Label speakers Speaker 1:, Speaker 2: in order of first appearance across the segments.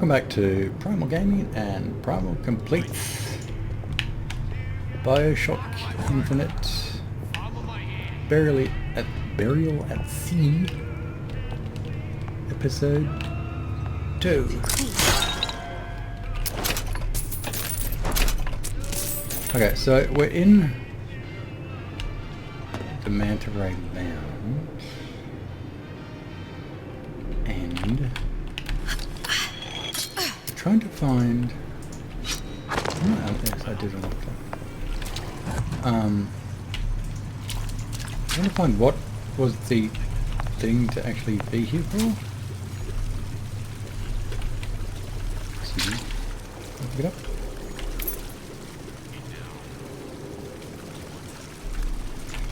Speaker 1: welcome back to Primal Gaming and Primal Completes BioShock Infinite Burial at Sea Episode 2. Okay, so we're in the Manta Ray Lounge and trying to find... Oh, yes, I did unlock that. Trying to find what was the thing to actually be here for. Excuse me. Can I pick it up?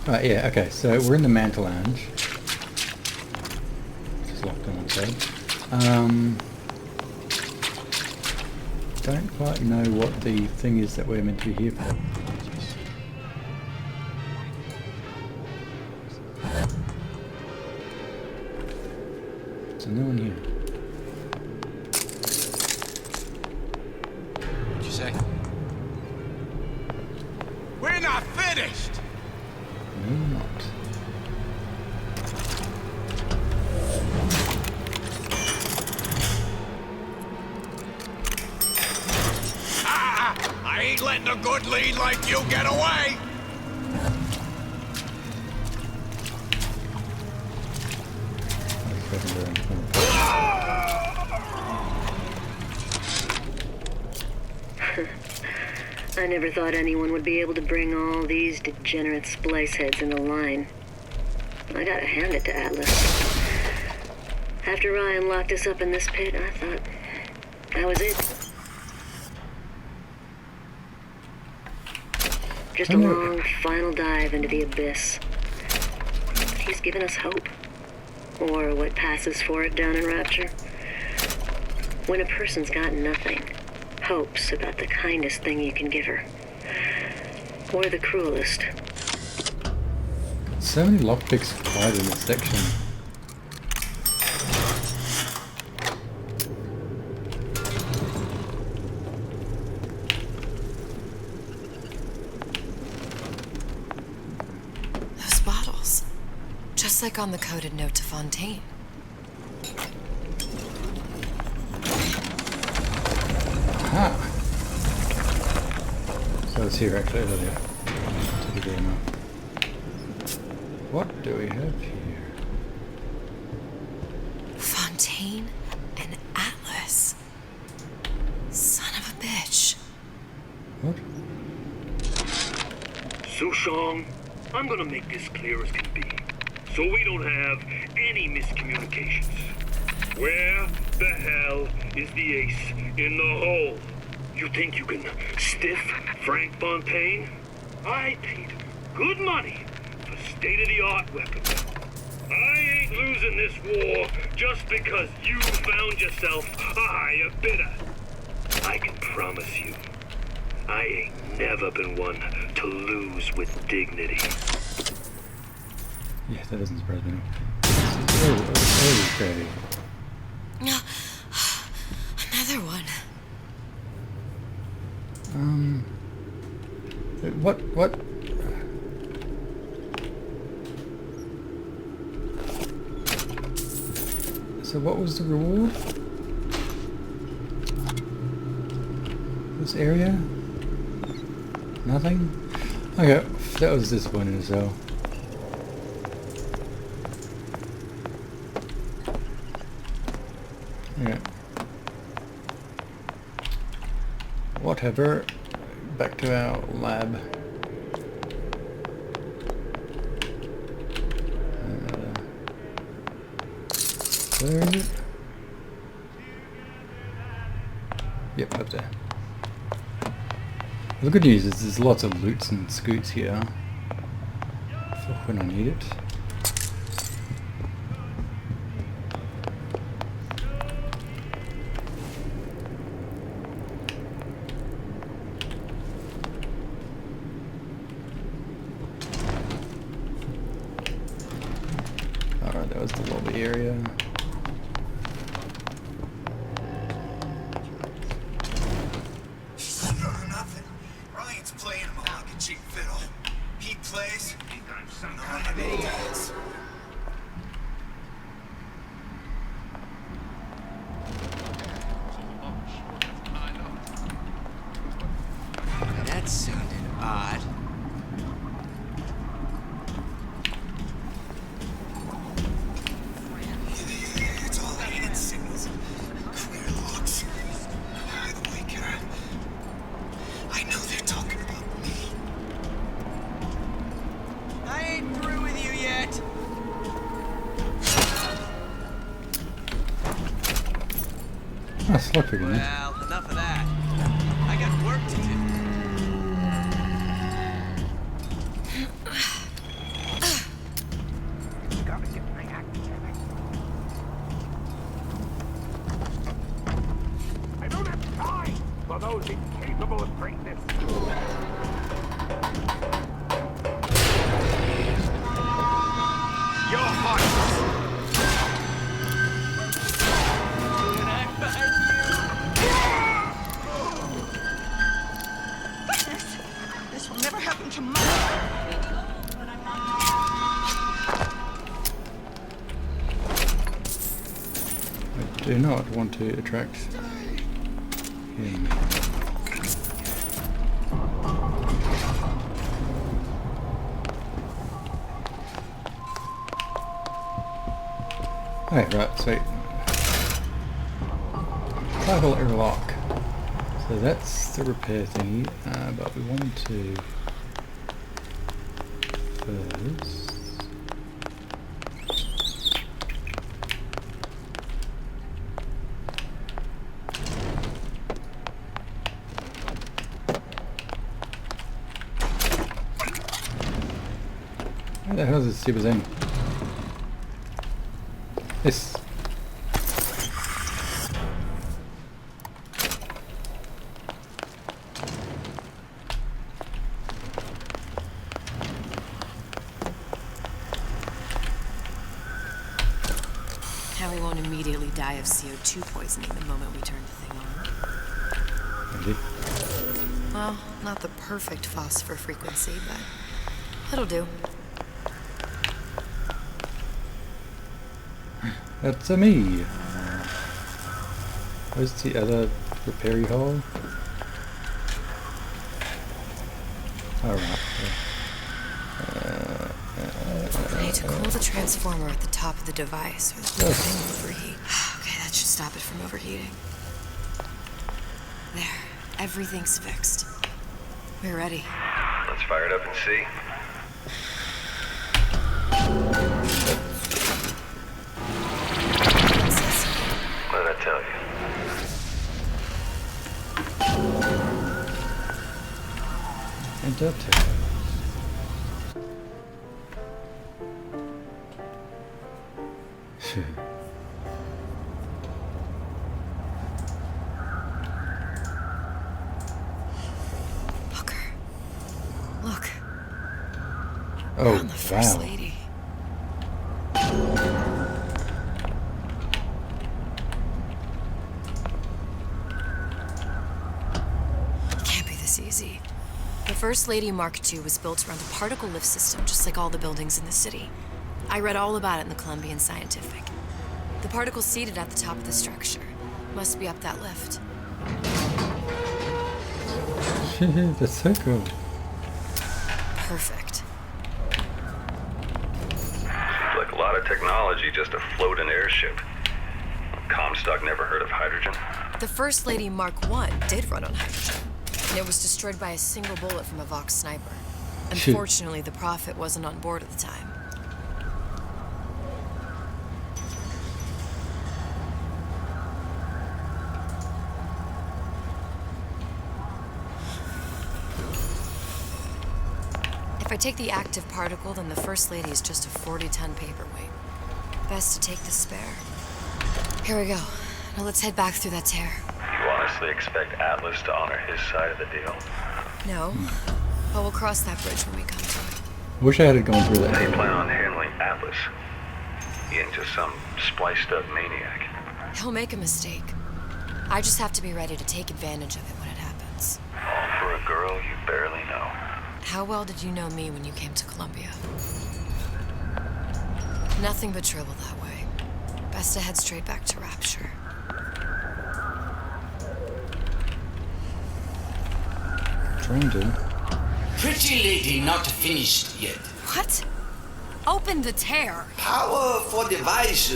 Speaker 1: Right, yeah, okay, so we're in the Manta Lounge. It's locked on outside. Don't quite know what the thing is that we're meant to be here for. So no one here.
Speaker 2: What'd you say? We're not finished!
Speaker 1: No, we're not.
Speaker 2: I ain't letting a good lead like you get away!
Speaker 3: I never thought anyone would be able to bring all these degenerate splice heads in the line. I gotta hand it to Atlas. After Ryan locked us up in this pit, I thought that was it. Just a long, final dive into the abyss. But he's given us hope. Or what passes for it down in Rapture. When a person's got nothing, hope's about the kindest thing you can give her. Or the cruelest.
Speaker 1: So many lockpicks required in this section.
Speaker 4: Those bottles. Just like on the coded note to Fontaine.
Speaker 1: Aha! So it's here actually, isn't it? To the game now. What do we have here?
Speaker 4: Fontaine and Atlas. Son of a bitch.
Speaker 1: What?
Speaker 5: Sushong, I'm gonna make this clear as can be, so we don't have any miscommunications. Where the hell is the ace in the hole? You think you can stiff Frank Fontaine? I paid good money for state-of-the-art weapons. I ain't losing this war just because you found yourself a higher bidder. I can promise you, I ain't never been one to lose with dignity.
Speaker 1: Yeah, that doesn't surprise me. Oh, okay.
Speaker 4: Another one.
Speaker 1: What? So what was the reward? This area? Nothing? Okay, that was disappointing as well. Yeah. Whatever. Back to our lab. Where is it? Yep, up there. The good news is there's lots of loots and scoots here for when I need it. Alright, that was the lobby area.
Speaker 2: playing him like a cheap fiddle. He plays, and all I need is.
Speaker 6: That sounded odd.
Speaker 2: It's all hand signals. Clear logs. By the way, Kara, I know they're talking about me.
Speaker 6: I ain't through with you yet.
Speaker 1: That's lucky, isn't it?
Speaker 6: Well, enough of that. I got work to do.
Speaker 5: I don't have time for those incapable of greatness. Your heart.
Speaker 6: This will never happen tomorrow.
Speaker 1: I do not want to attract him. Hey, right, sweet. Travel airlock. So that's the repair thingy, but we want to first. Where the hell is this stupid thing? This.
Speaker 4: Now we won't immediately die of CO2 poisoning the moment we turn the thing on.
Speaker 1: Maybe.
Speaker 4: Well, not the perfect phosphor frequency, but it'll do.
Speaker 1: That's me. Where's the other repair hole? Alright.
Speaker 4: I need to cool the transformer at the top of the device, or the thing will overheat. Okay, that should stop it from overheating. There, everything's fixed. We're ready.
Speaker 7: Let's fire it up and see. What did I tell you?
Speaker 1: And dovetail.
Speaker 4: Hooker. Look.
Speaker 1: Oh,
Speaker 4: We're on the First
Speaker 1: wow.
Speaker 4: Lady. It can't be this easy. The First Lady Mark II was built around a particle lift system, just like all the buildings in the city. I read all about it in the Columbian Scientific. The particles seated at the top of the structure. Must be up that lift.
Speaker 1: That's so cool.
Speaker 4: Perfect.
Speaker 7: Seems like a lot of technology just to float an airship. Comstock never heard of hydrogen.
Speaker 4: The First Lady Mark I did run on hydrogen, and it was destroyed by a single bullet from a Vox sniper. Unfortunately, the Prophet wasn't on board at the time. If I take the active particle, then the First Lady is just a 40-ton paperweight. Best to take the spare. Here we go. Now let's head back through that tear.
Speaker 7: You honestly expect Atlas to honor his side of the deal?
Speaker 4: No, but we'll cross that bridge when we come to it.
Speaker 1: Wish I had gone through
Speaker 7: How do you
Speaker 1: that.
Speaker 7: plan on handling Atlas? He ain't just some spliced-up maniac.
Speaker 4: He'll make a mistake. I just have to be ready to take advantage of it when it happens.
Speaker 7: for a girl you barely know.
Speaker 4: How well did you know me when you came to Columbia? Nothing but trouble that way. Best to head straight back to Rapture.
Speaker 1: Trying to.
Speaker 8: Pretty lady not finished yet.
Speaker 4: What? Open the tear.
Speaker 8: Power for device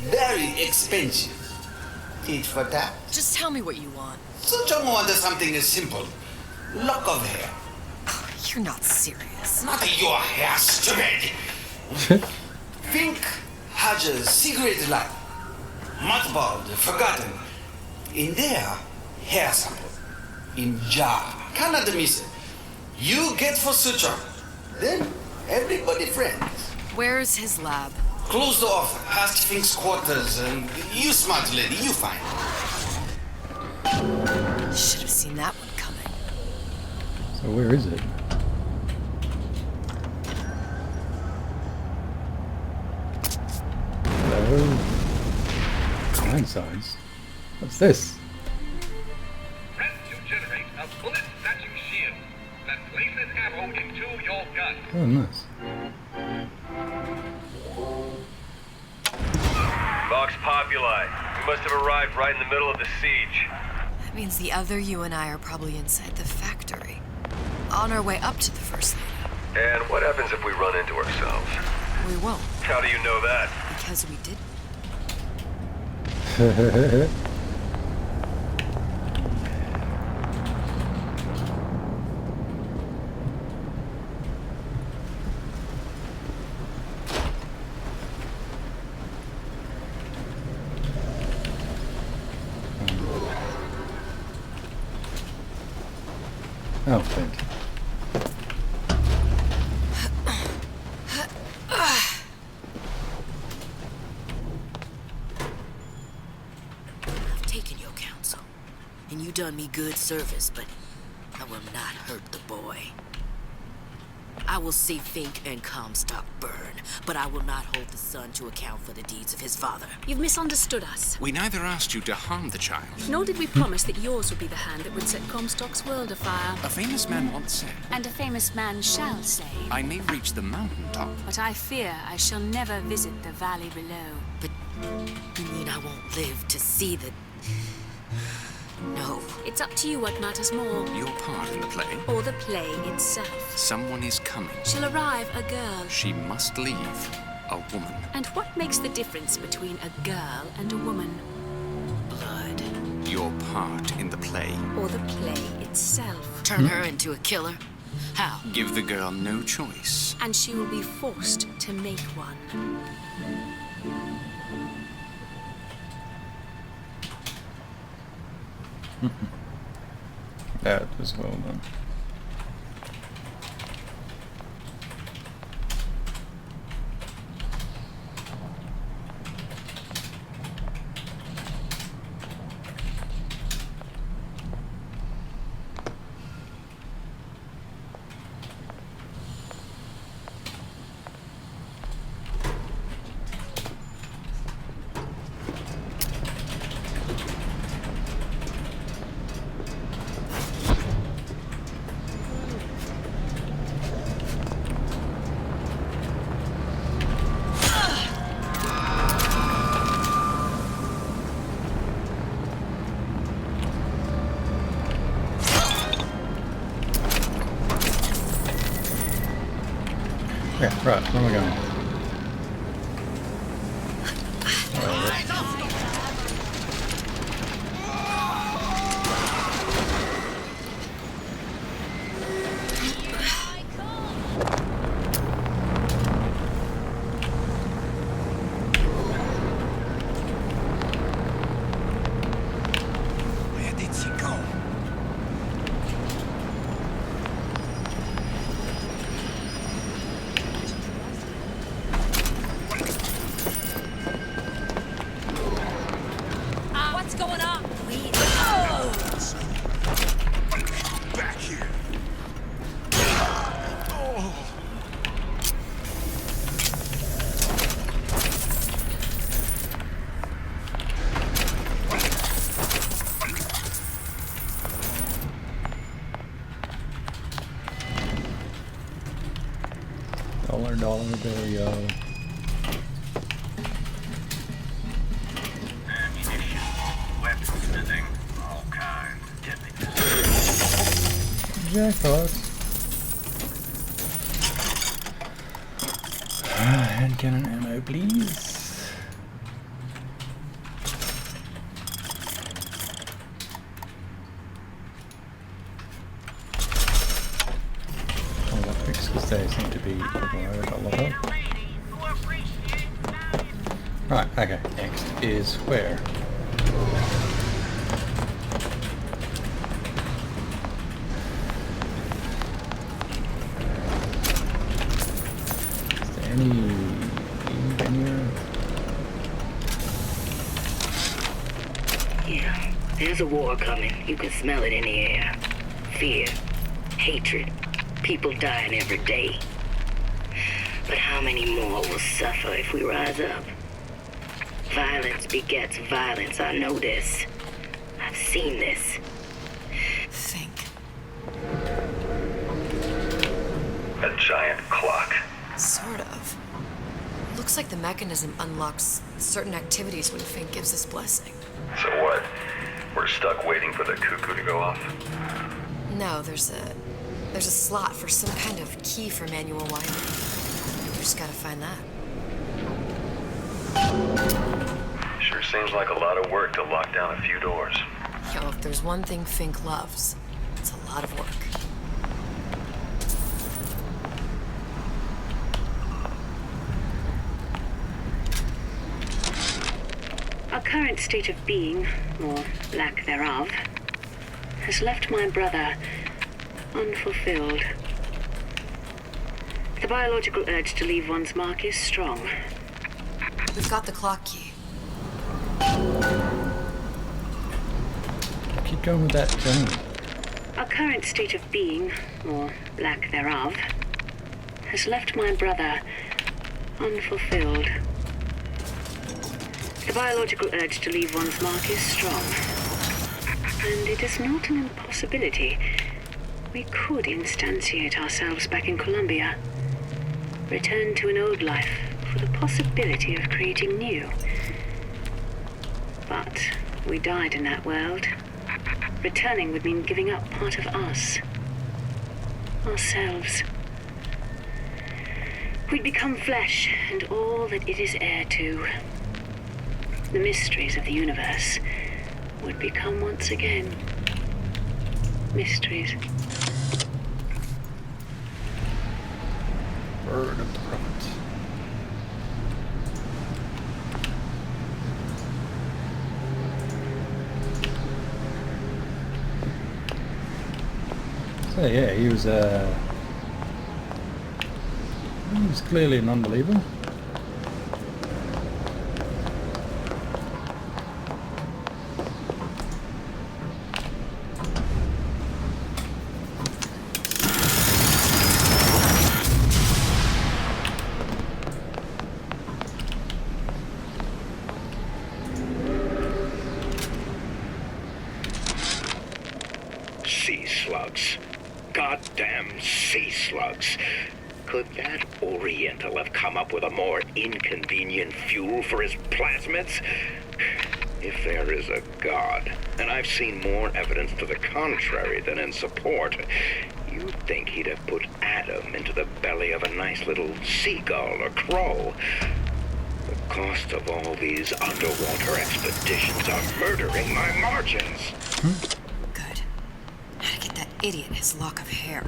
Speaker 8: very expensive. Tit for tat.
Speaker 4: Just tell me what you want.
Speaker 8: Such want something simple. Lock of hair.
Speaker 4: You're not serious.
Speaker 8: Not your hair, stupid. Think has a secret life. Mothballed, forgotten. In there, hair sample. In jar. Cannot miss it. You get for suture. Then everybody friends.
Speaker 4: Where's his lab?
Speaker 8: Closed off, past Fink's quarters. You smart lady, you find.
Speaker 4: Should have seen that one coming.
Speaker 1: So where is it? Hello. Blindsides. What's this?
Speaker 9: Press to generate a bullet-snatching shield that places ammo into your gun.
Speaker 1: Oh, nice.
Speaker 7: Vox Populi. We must have arrived right in the middle of the siege.
Speaker 4: That means the other you and I are probably inside the factory. On our way up to the First Lady.
Speaker 7: And what happens if we run into ourselves?
Speaker 4: We won't,
Speaker 7: How do you know that?
Speaker 4: because we did.
Speaker 1: Oh, thank you.
Speaker 10: I've taken your counsel, and you done me good service, but I will not hurt the boy. I will see Fink and Comstock burn, but I will not hold the son to account for the deeds of his father.
Speaker 11: You've misunderstood us.
Speaker 12: We neither asked you to harm the child.
Speaker 11: Nor did we promise that yours would be the hand that would set Comstock's world afire.
Speaker 12: A famous man once said,
Speaker 11: And a famous man shall say.
Speaker 12: I may reach the mountaintop.
Speaker 11: But I fear I shall never visit the valley below.
Speaker 10: But you mean I won't live to see the... No.
Speaker 11: It's up to you what matters more.
Speaker 12: Your part in the play.
Speaker 11: Or the play itself.
Speaker 12: Someone is coming.
Speaker 11: She'll arrive a girl.
Speaker 12: She must leave. A woman.
Speaker 11: And what makes the difference between a girl and a woman?
Speaker 10: Blood.
Speaker 12: Your part in the play.
Speaker 11: Or the play itself.
Speaker 10: Turn her into a killer? How?
Speaker 12: Give the girl no choice.
Speaker 11: And she will be forced to make one.
Speaker 1: That was well done. Yeah, right, where am I going?
Speaker 8: Where did she go?
Speaker 1: Dollar bill, yo.
Speaker 9: Ammunition, weapons missing, all kinds.
Speaker 1: Jackpot. Hand cannon ammo, please. Because they seem to be overloaded a lot of. Right, okay, next is where? Is there any venue?
Speaker 3: Yeah, there's a war coming. You can smell it in the air. Fear, hatred, people dying every day. But how many more will suffer if we rise up? Violence begets violence, I know this. I've seen this.
Speaker 4: Think.
Speaker 7: A giant clock.
Speaker 4: Sort of. Looks like the mechanism unlocks certain activities when Fink gives his blessing.
Speaker 7: So what? We're stuck waiting for the cuckoo to go off?
Speaker 4: No, there's a slot for some kind of key for manual winding. We just gotta find that.
Speaker 7: Sure seems like a lot of work to lock down a few doors.
Speaker 4: Yo, if there's one thing Fink loves, it's a lot of work.
Speaker 3: Our current state of being, or lack thereof, has left my brother unfulfilled. The biological urge to leave one's mark is strong.
Speaker 4: We've got the clock key.
Speaker 1: Keep going with that tone.
Speaker 3: Our current state of being, or lack thereof, has left my brother unfulfilled. The biological urge to leave one's mark is strong. And it is not an impossibility. We could instantiate ourselves back in Columbia. Return to an old life for the possibility of creating new. But we died in that world. Returning would mean giving up part of us. Ourselves. We'd become flesh and all that it is heir to. The mysteries of the universe would become once again mysteries.
Speaker 1: Bird of the prophets. So yeah, he was clearly a non-believer.
Speaker 9: Sea slugs. Goddamn sea slugs. Could that Oriental have come up with a more inconvenient fuel for his plasmids? If there is a God, and I've seen more evidence to the contrary than in support, you'd think he'd have put Adam into the belly of a nice little seagull or crow. The cost of all these underwater expeditions are murdering my margins.
Speaker 4: Good. How to get that idiot his lock of hair.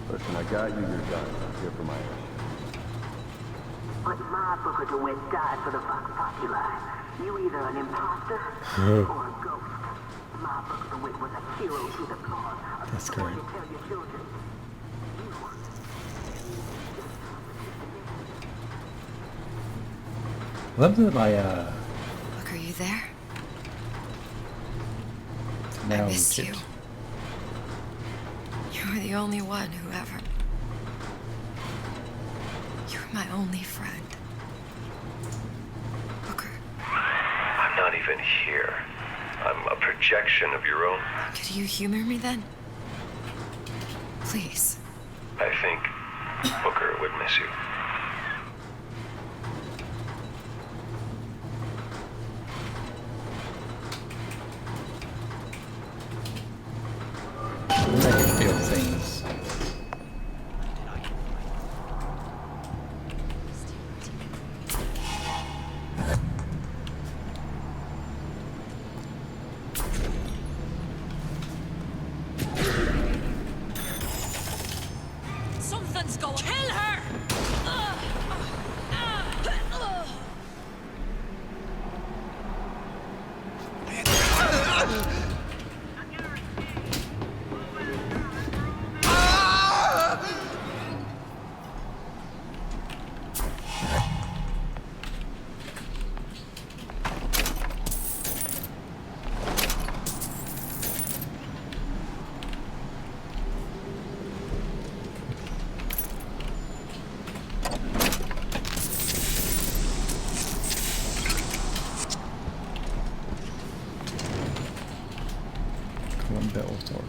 Speaker 13: Listen, I got you your gun. I'm here for my ass.
Speaker 14: But my Booker DeWitt died for the Vox Populi. You either an imposter or a ghost. My Booker DeWitt was a hero to the cause.
Speaker 1: That's great.
Speaker 14: To tell your children.
Speaker 1: Love that my
Speaker 4: Look, are you there?
Speaker 1: now
Speaker 4: I missed you.
Speaker 1: tipped.
Speaker 4: You were the only one who ever... You're my only friend. Booker.
Speaker 7: I'm not even here. I'm a projection of your own.
Speaker 4: Could you humor me then? Please.
Speaker 7: I think Booker would miss you.
Speaker 1: Make it feel things.
Speaker 11: Something's going. Kill her!
Speaker 1: One bit or sword.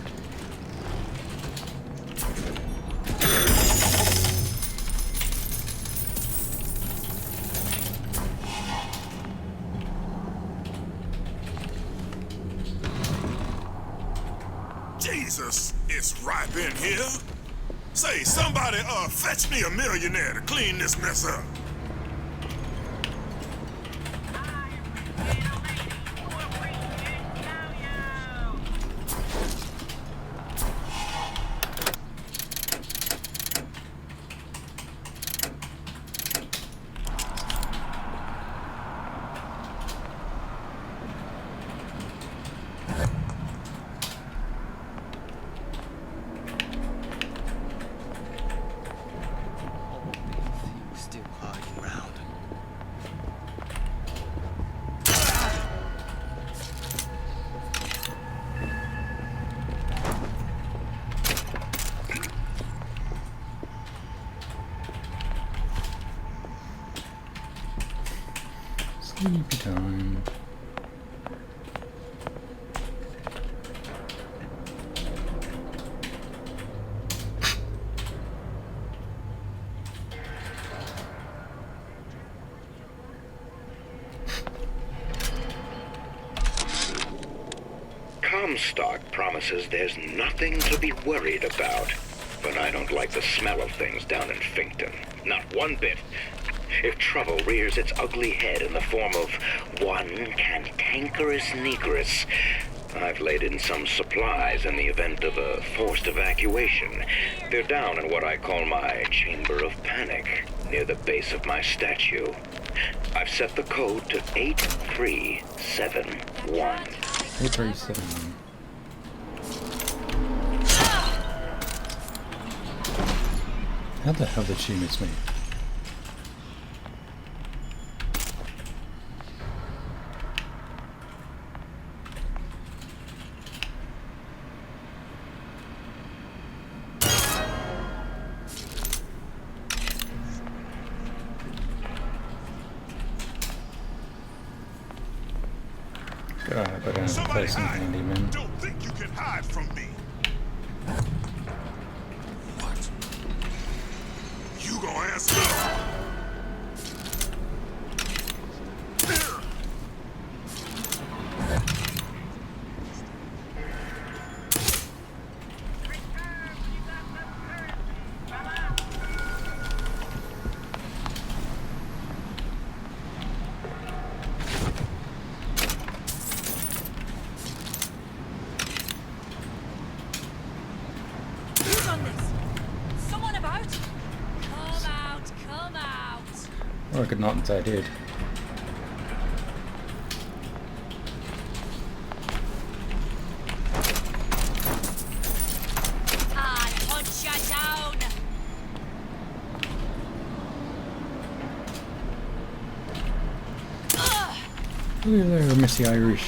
Speaker 15: Jesus, it's ripe in here. Say, somebody, fetch me a millionaire to clean this mess up.
Speaker 6: Still hiding around.
Speaker 1: Sleepy time.
Speaker 9: Comstock promises there's nothing to be worried about. But I don't like the smell of things down in Finkton. Not one bit. If trouble rears its ugly head in the form of one cantankerous negress, I've laid in some supplies in the event of a forced evacuation. They're down in what I call my chamber of panic, near the base of my statue. I've set the code to 8371.
Speaker 1: 8371. How the hell did she miss me? God, I better play some handy, man.
Speaker 15: Don't think you can hide from me. What? You gonna answer?
Speaker 1: Or I could not until I did.
Speaker 11: Punch you down!
Speaker 1: Look at there, Missy Irish.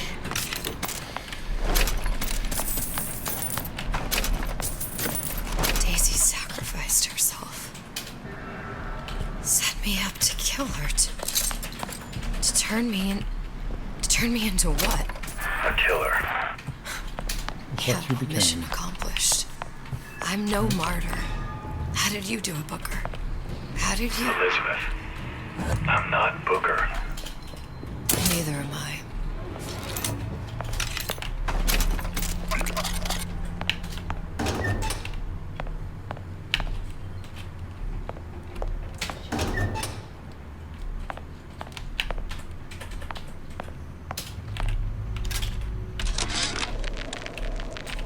Speaker 4: Daisy sacrificed herself. me up to kill her, to turn me into what?
Speaker 7: A killer.
Speaker 4: Yeah, well, mission accomplished. I'm no martyr. How did you do it, Booker? How did you...
Speaker 7: Elizabeth, I'm not Booker.
Speaker 4: Neither am I.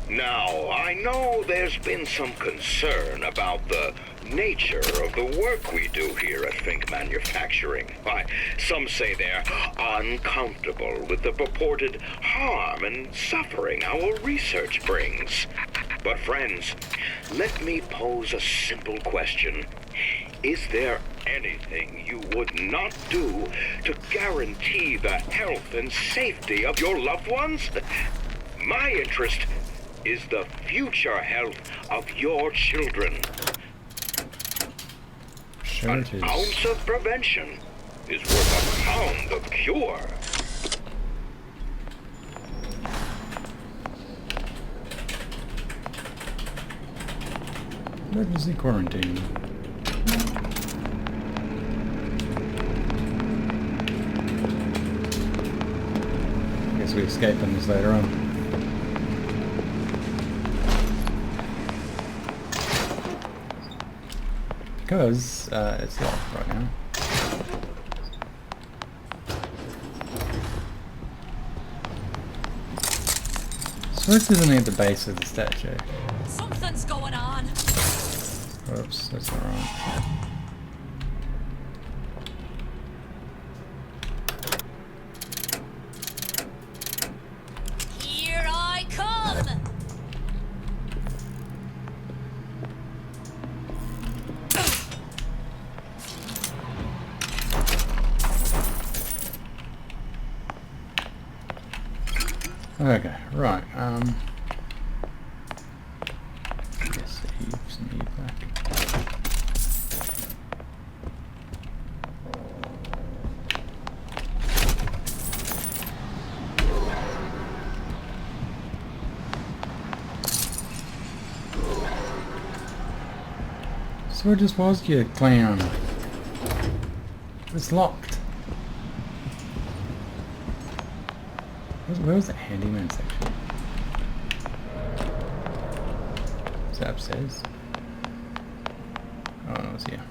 Speaker 9: Now, I know there's been some concern about the nature of the work we do here at Fink Manufacturing. Why, some say they're uncomfortable with the purported harm and suffering our research brings. But friends, let me pose a simple question. Is there anything you would not do to guarantee the health and safety of your loved ones? My interest is the future health of your children.
Speaker 1: Sure
Speaker 9: An
Speaker 1: it is.
Speaker 9: ounce of prevention is worth a pound of cure.
Speaker 1: Emergency quarantine. Guess we escape on this later on. Because it's locked right now. So this isn't at the base of the statue.
Speaker 16: Something's going on.
Speaker 1: Oops, that's not right.
Speaker 16: Here I come.
Speaker 1: Okay, right, yes, Eve's and Eve back. So where just was you, clown? It's locked. Where was the handyman section? Is that upstairs? Oh no, it's here.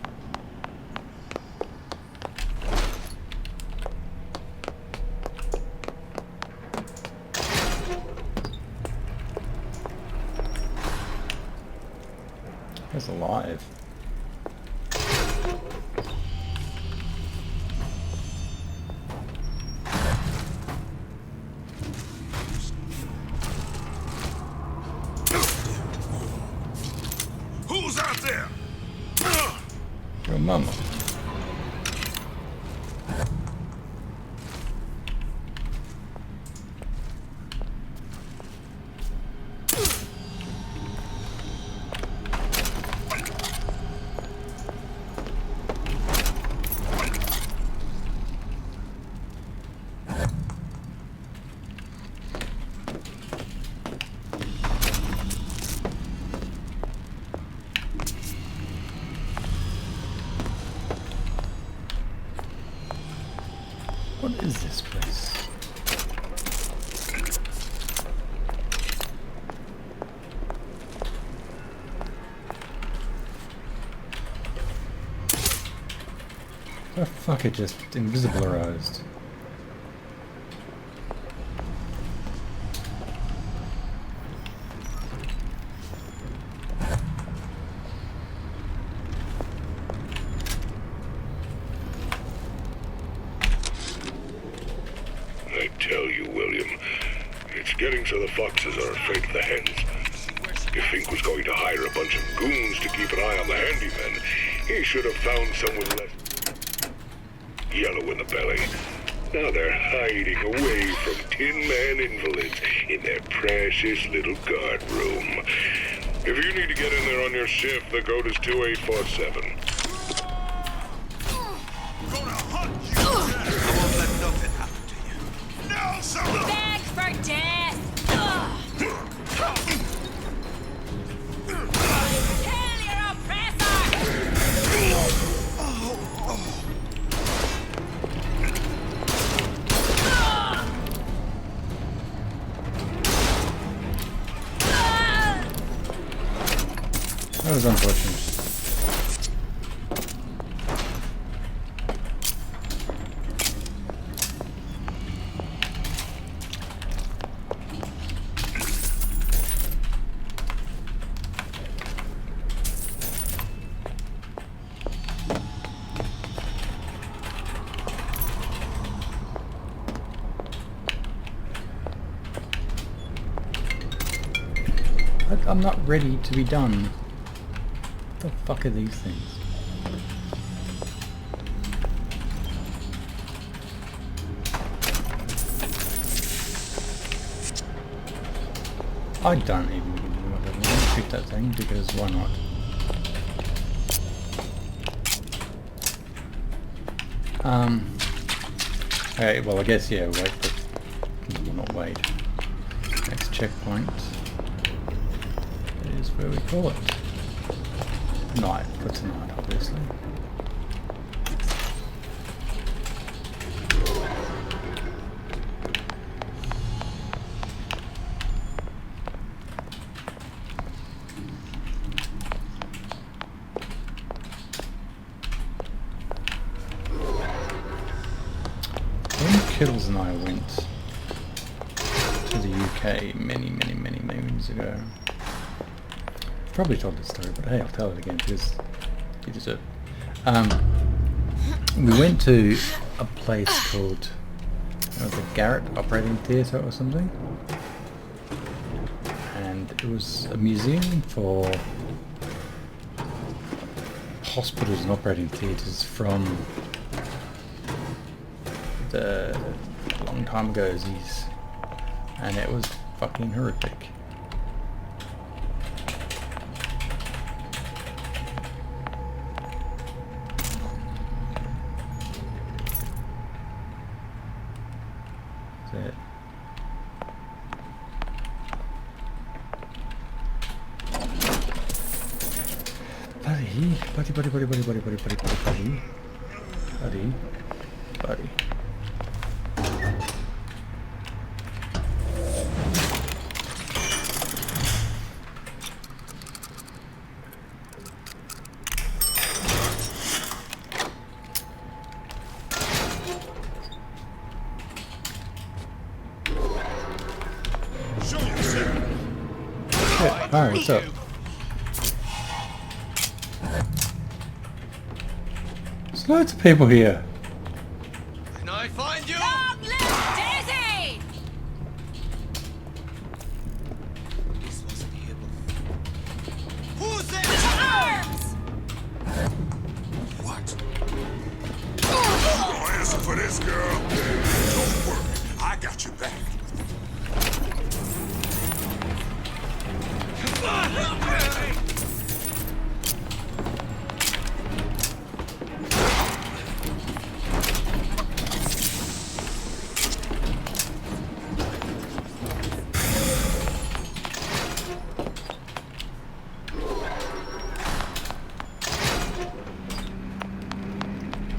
Speaker 1: It's alive.
Speaker 15: Who's out there?
Speaker 1: Your mama. What is this place? Oh fuck, it just invisibilized.
Speaker 5: I tell you, William, it's getting so the foxes are afraid of the hens. If Fink was going to hire a bunch of goons to keep an eye on the handyman, he should have found someone less yellow in the belly. Now they're hiding away from Tin Man invalids in their precious little guard room. If you need to get in there on your shift, the code is 2847.
Speaker 6: won't let nothing happen to you.
Speaker 15: No, sir!
Speaker 16: Beg for death! Kill your oppressor!
Speaker 1: That was unfortunate. I'm not ready to be done. What the fuck are these things? I don't even pick that thing because why not? Okay, well I guess yeah, wait, but well, not wait. Next checkpoint is where we call it. Night, for tonight, obviously. When Kittles and I went to the UK many moons ago, probably told this story, but hey, I'll tell it again because you deserve it. We went to a place called the Garrett Operating Theatre or something, and it was a museum for hospitals and operating theatres from the long time ago-sies, and it was fucking horrific. It. Buddy. Alright, what's up? There's loads of people here.
Speaker 6: Can I find you?
Speaker 16: Long live Daisy!
Speaker 6: This wasn't here before. Who's there?
Speaker 16: Arms!
Speaker 15: What? I'll answer for this, girl. Don't worry, I got your back.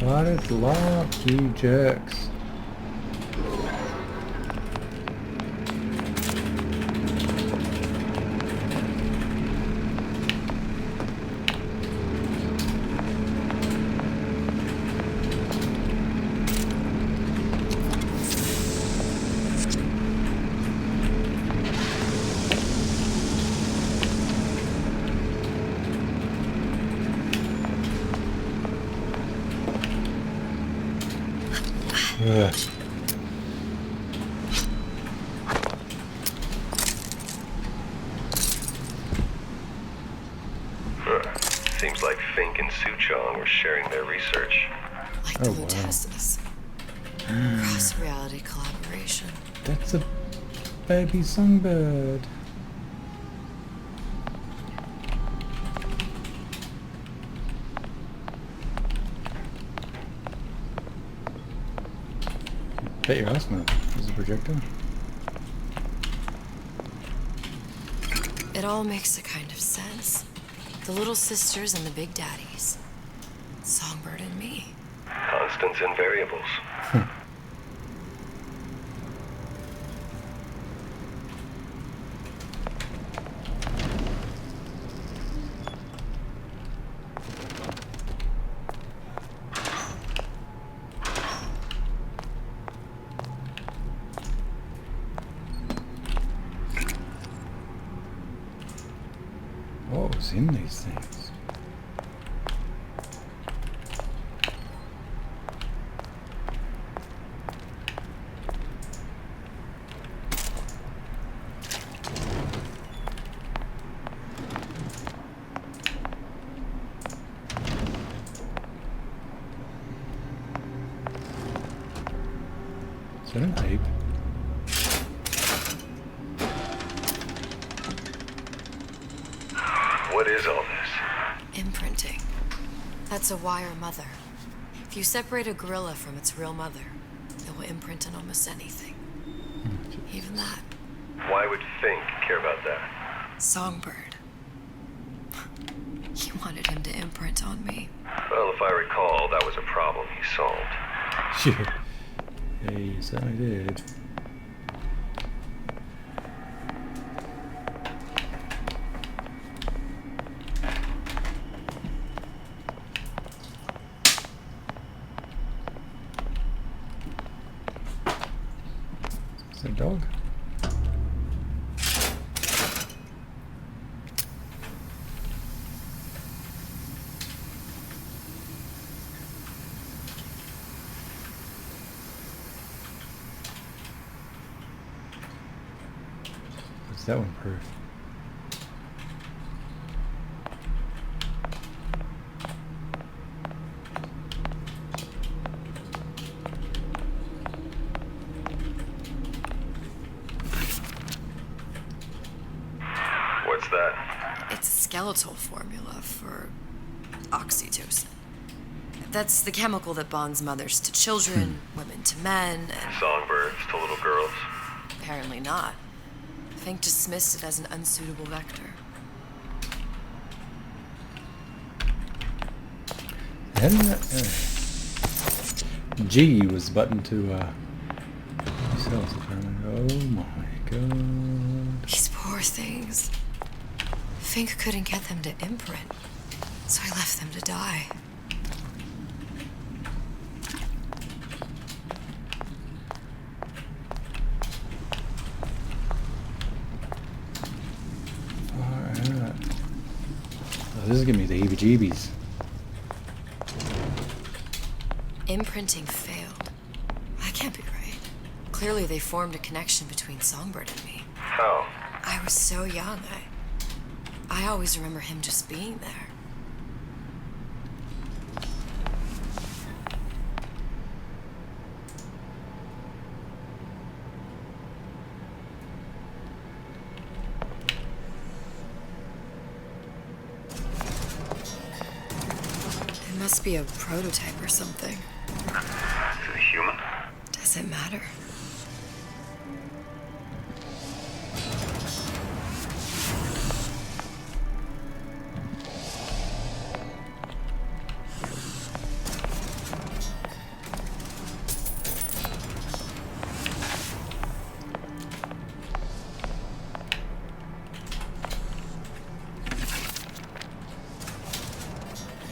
Speaker 1: What is locked, you jerks?
Speaker 7: Seems like Fink and Suchong were sharing their research.
Speaker 4: Like the Luteces. Cross-reality collaboration.
Speaker 1: That's a baby songbird. Bet you're asking me. Is it a projector?
Speaker 4: It all makes a kind of sense. The little sisters and the big daddies. Songbird and me.
Speaker 7: Constants and variables.
Speaker 1: What was in these things? Is that an ape?
Speaker 7: What is all this?
Speaker 4: Imprinting. That's a wire mother. If you separate a gorilla from its real mother, it will imprint on almost anything. Even that.
Speaker 7: Why would Fink care about that?
Speaker 4: Songbird. He wanted him to imprint on me.
Speaker 7: Well, if I recall, that was a problem he solved.
Speaker 1: Shit. Yeah, you certainly did. Is that a dog? What's that one proof?
Speaker 7: What's that?
Speaker 4: It's a skeletal formula for oxytocin. That's the chemical that bonds mothers to children, women to men, and
Speaker 7: Songbirds to little girls.
Speaker 4: apparently not. Fink dismissed it as an unsuitable vector.
Speaker 1: How did that? G was the button to cells apparently. Oh my god.
Speaker 4: These poor things. Fink couldn't get them to imprint, so I left them to die.
Speaker 1: Alright. Oh, this is giving me the heebie-jeebies.
Speaker 4: Imprinting failed. That can't be right. Clearly they formed a connection between Songbird and me.
Speaker 7: How?
Speaker 4: I was so young, I always remember him just being there. It must be a prototype or something.
Speaker 7: Is it human?
Speaker 4: Does it matter?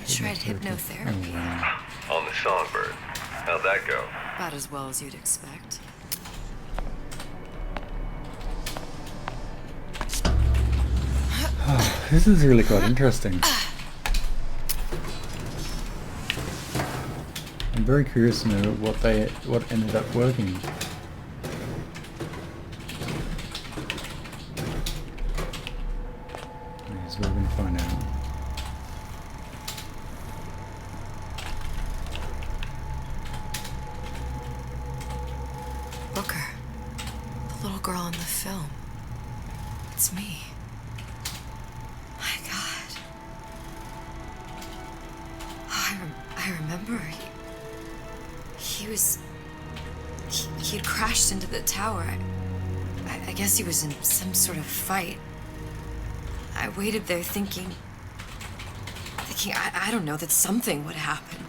Speaker 4: Tried hypnotherapy.
Speaker 7: On the Songbird. How'd that go?
Speaker 4: About as well as you'd expect.
Speaker 1: This is really quite interesting. I'm very curious to know what ended up working. I guess we're going to find out.
Speaker 4: Booker, the little girl in the film. It's me. My God. Oh, I remember. He He'd crashed into the tower. I guess he was in some sort of fight. I waited there thinking I don't know, that something would happen,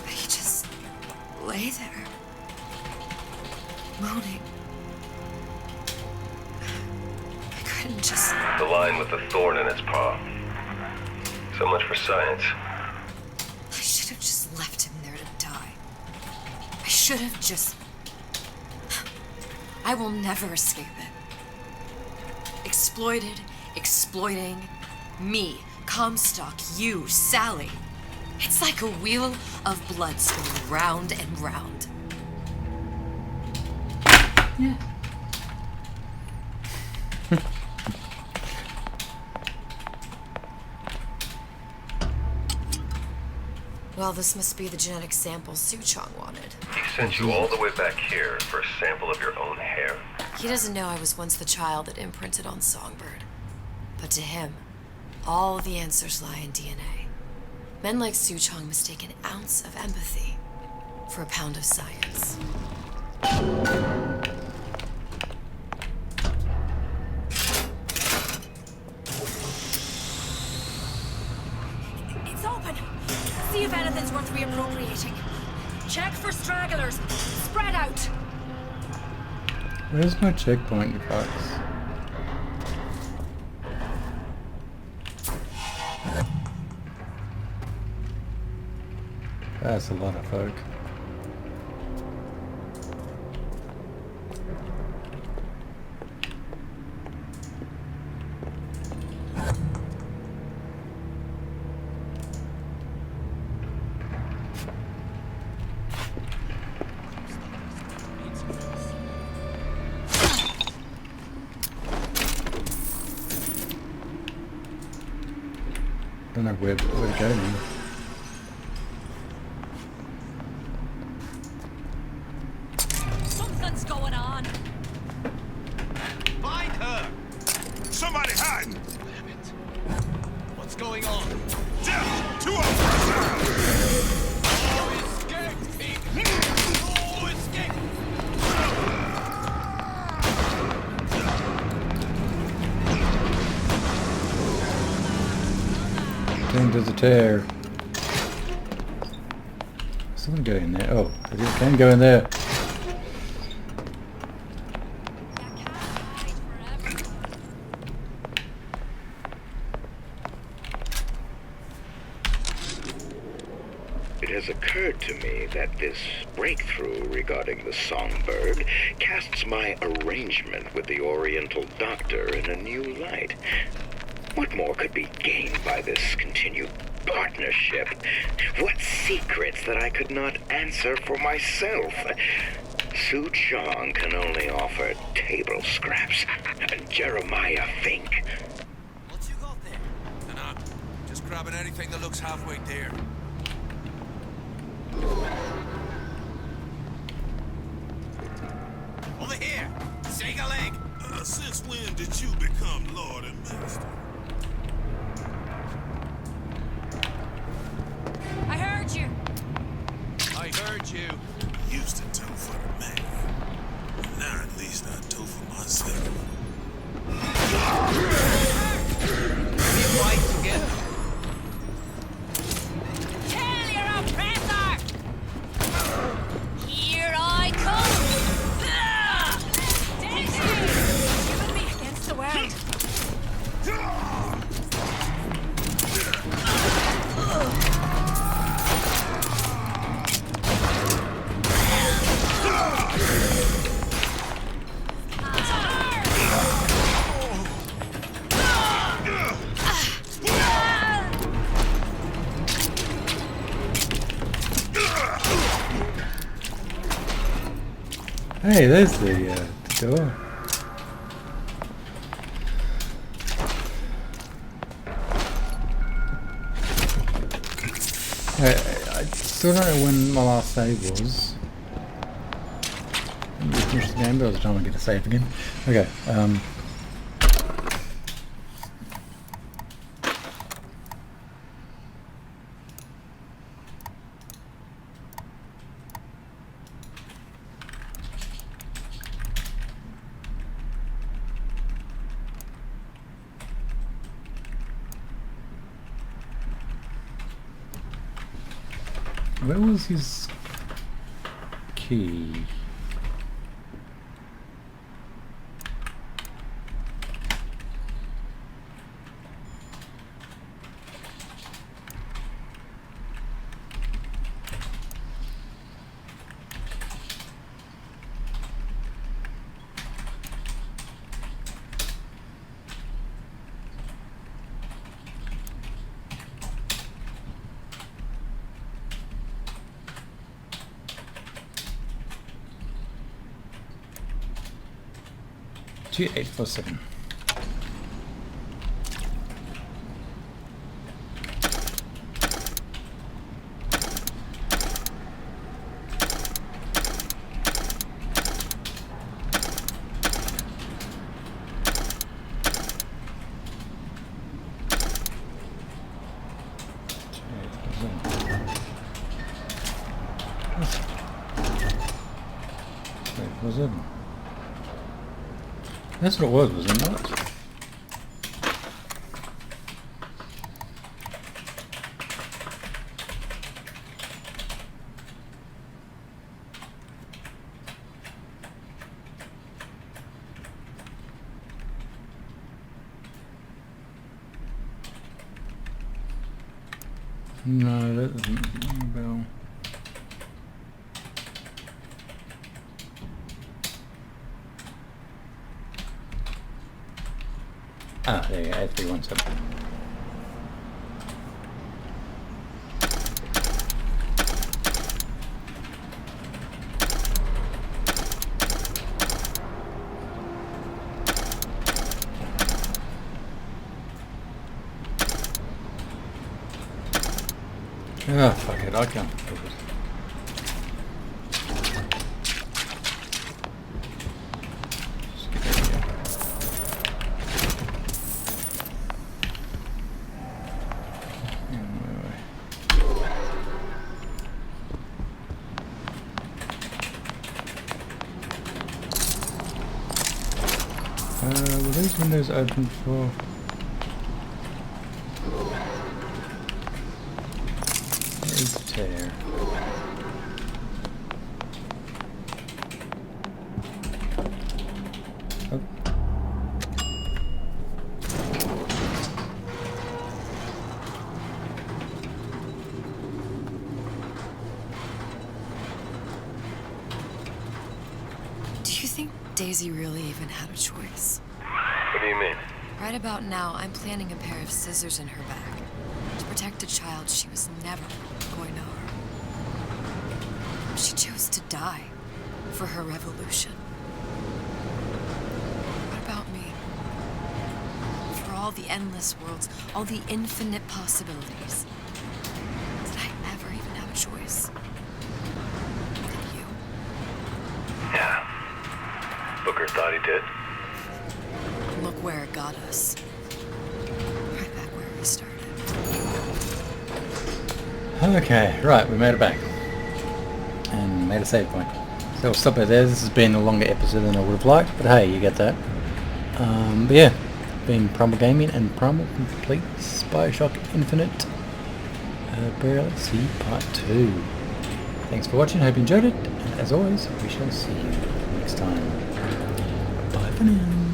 Speaker 4: but he just lay there, moaning. I couldn't just...
Speaker 7: The line with the thorn in its paw. So much for science.
Speaker 4: I should have just left him there to die. I should have just... I will never escape it. Exploited, exploiting, me, Comstock, you, Sally. It's like a wheel of blood spinning round and round.
Speaker 1: Yeah.
Speaker 4: Well, this must be the genetic sample Suchong wanted.
Speaker 7: He sent you all the way back here for a sample of your own hair.
Speaker 4: He doesn't know I was once the child that imprinted on Songbird. But to him, all the answers lie in DNA. Men like Suchong mistake an ounce of empathy for a pound of science.
Speaker 16: It's open. See if anything's worth reappropriating. Check for stragglers. Spread out.
Speaker 1: Where's my checkpoint, you fucks? That's a lot of folk. Don't know where to go now.
Speaker 16: Something's going on.
Speaker 6: Find her!
Speaker 15: Somebody hiding!
Speaker 6: Damn it. What's going on?
Speaker 15: Jeff, 2 of them!
Speaker 6: Oh, escape! Oh, escape!
Speaker 1: Into the tear. Someone go in there. Oh, you can go in there.
Speaker 9: It has occurred to me that this breakthrough regarding the Songbird casts my arrangement with the Oriental Doctor in a new light. What more could be gained by this continued partnership? What secrets that I could not answer for myself? Suchong can only offer table scraps. Jeremiah Fink.
Speaker 6: What you got there? Dunno. Just grabbing anything that looks halfway there. Over here! Shake a leg!
Speaker 15: Since when did you become Lord and Master?
Speaker 16: I heard you.
Speaker 6: I heard you.
Speaker 15: Used to tow for the man. Now at least I tow for myself.
Speaker 6: We fight together.
Speaker 16: Kill your oppressor! Here I come! Daisy! You and me against the world.
Speaker 1: Hey, there's the door. I still don't know when my last save was. I just finished the game, but I was trying to get a save again. Okay, Where was his key? Two 847. Was it? That's what it was, wasn't it? No, that doesn't ring a bell. Ah, there you go, 8317. Ah, fuck it, I can't do it. Were these windows open for? What is the tear? Oh.
Speaker 4: Do you think Daisy really even had a choice?
Speaker 7: What do you mean?
Speaker 4: Right about now, I'm planting a pair of scissors in her back to protect a child she was never going to harm. She chose to die for her revolution. What about me? For all the endless worlds, all the infinite possibilities. Did I ever even have a choice? Did you?
Speaker 7: Yeah. Booker thought he did.
Speaker 4: Look where it got us. Right back where we started.
Speaker 1: Okay, right, we made it back. And made a save point. So we'll stop it there. This has been a longer episode than I would have liked, but hey, you get that. But yeah, been Primal Gaming and Primal completes BioShock Infinite DLC Part 2. Thanks for watching, hope you enjoyed it, and as always, we shall see you next time. Bye for now.